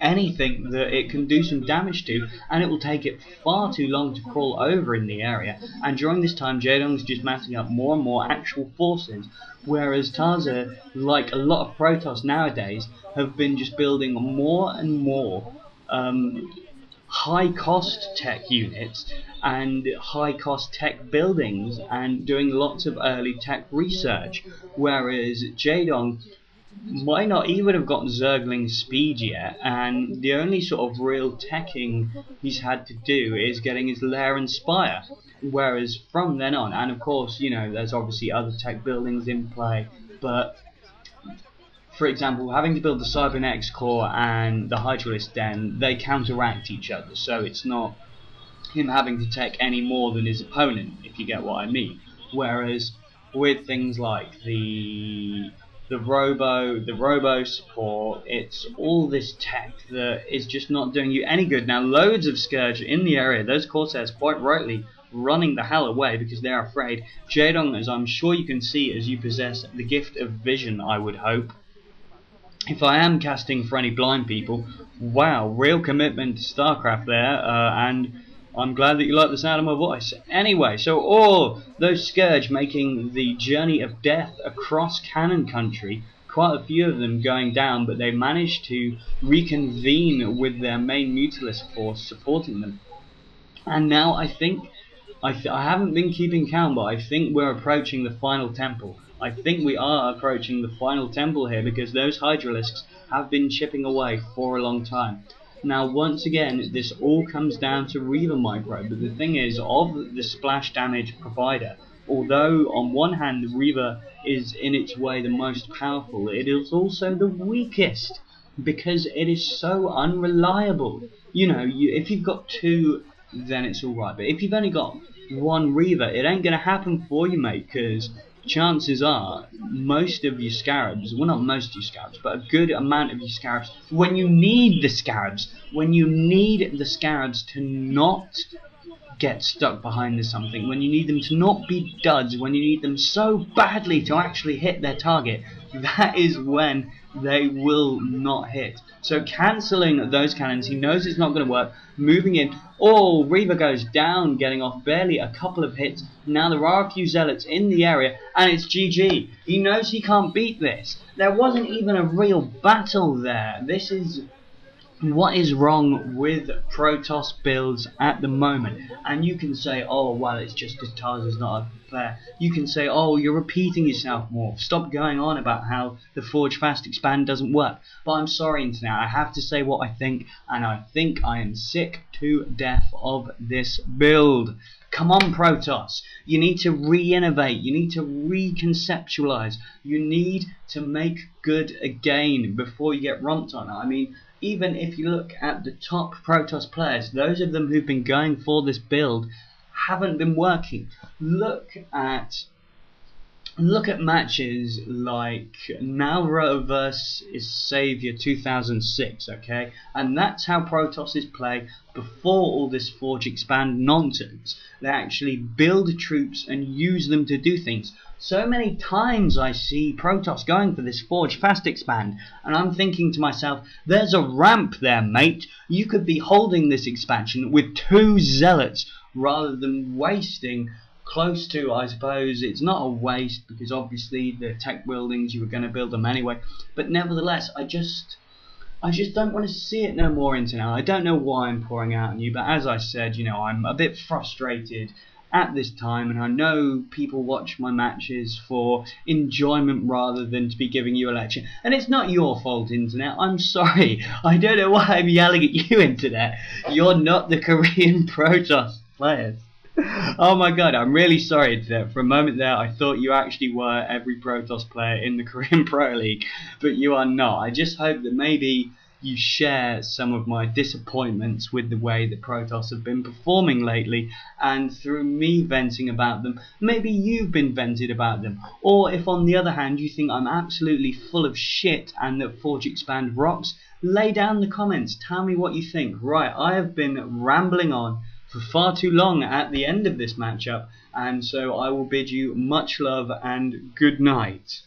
anything that it can do some damage to, and it will take it far too long to crawl over in the area. And during this time, Jaedong's just massing up more and more actual forces, whereas TazzA, like a lot of Protoss nowadays, have been just building more and more high-cost tech units and high-cost tech buildings, and doing lots of early tech research, whereas Jaedong might not even have gotten Zergling speed yet, and the only sort of real teching he's had to do is getting his lair and spire. Whereas from then on, and of course, you know, there's obviously other tech buildings in play, but for example, having to build the Cybernetics core and the Hydralisk den, they counteract each other, so it's not him having to take any more than his opponent, if you get what I mean. Whereas with things like the robo support, it's all this tech that is just not doing you any good. Now, loads of Scourge in the area, those Corsairs quite rightly running the hell away because they're afraid. Jaedong, as I'm sure you can see, as you possess the gift of vision, I would hope. If I am casting for any blind people, wow, real commitment to StarCraft there, and I'm glad that you like the sound of my voice. Anyway, so all those Scourge making the journey of death across Cannon Country, quite a few of them going down, but they managed to reconvene with their main Mutalisk force supporting them. And now I think, I haven't been keeping count, but I think we're approaching the final temple. I think we are approaching the final temple here, because those Hydralisks have been chipping away for a long time. Now, once again, this all comes down to Reaver Micro, but the thing is, of the splash damage provider, although on one hand the Reaver is in its way the most powerful, it is also the weakest, because it is so unreliable. You know, if you've got two, then it's alright, but if you've only got one Reaver, it ain't gonna happen for you, mate, because chances are most of your Scarabs, well, not most of your Scarabs, but a good amount of your Scarabs, when you need the Scarabs, to not get stuck behind something, when you need them to not be duds, when you need them so badly to actually hit their target, that is when they will not hit. So cancelling those cannons, he knows it's not going to work, moving in, oh, Reaver goes down, getting off barely a couple of hits. Now there are a few Zealots in the area, and it's GG. He knows he can't beat this. There wasn't even a real battle there. This is what is wrong with Protoss builds at the moment. And you can say, oh, well, it's just because TazzA's not a player. You can say, oh, you're repeating yourself more. Stop going on about how the Forge Fast Expand doesn't work. But I'm sorry, Internet, I have to say what I think, and I think I am sick to death of this build. Come on, Protoss. You need to re-innovate. You need to reconceptualize. You need to make good again before you get romped on. I mean, even if you look at the top Protoss players, those of them who've been going for this build haven't been working. Look at matches like Naura vs Savior 2006, okay? And that's how Protoss play before all this Forge Expand nonsense. They actually build troops and use them to do things. So many times I see Protoss going for this Forge Fast Expand, and I'm thinking to myself, there's a ramp there, mate. You could be holding this expansion with 2 Zealots rather than wasting close to, I suppose, it's not a waste because obviously the tech buildings, you were going to build them anyway, but nevertheless, I just don't want to see it no more, Internet. I don't know why I'm pouring out on you, but as I said, you know, I'm a bit frustrated at this time, and I know people watch my matches for enjoyment rather than to be giving you a lecture, and it's not your fault, Internet. I'm sorry. I don't know why I'm yelling at you, Internet. You're not the Korean Protoss players. Oh my god, I'm really sorry, Internet. For a moment there, I thought you actually were every Protoss player in the Korean Pro League, but you are not. I just hope that maybe you share some of my disappointments with the way that Protoss have been performing lately, and through me venting about them, maybe you've been vented about them. Or if on the other hand you think I'm absolutely full of shit and that Forge Expand rocks, lay down the comments, tell me what you think. Right, I have been rambling on for far too long at the end of this matchup, and so I will bid you much love and good night.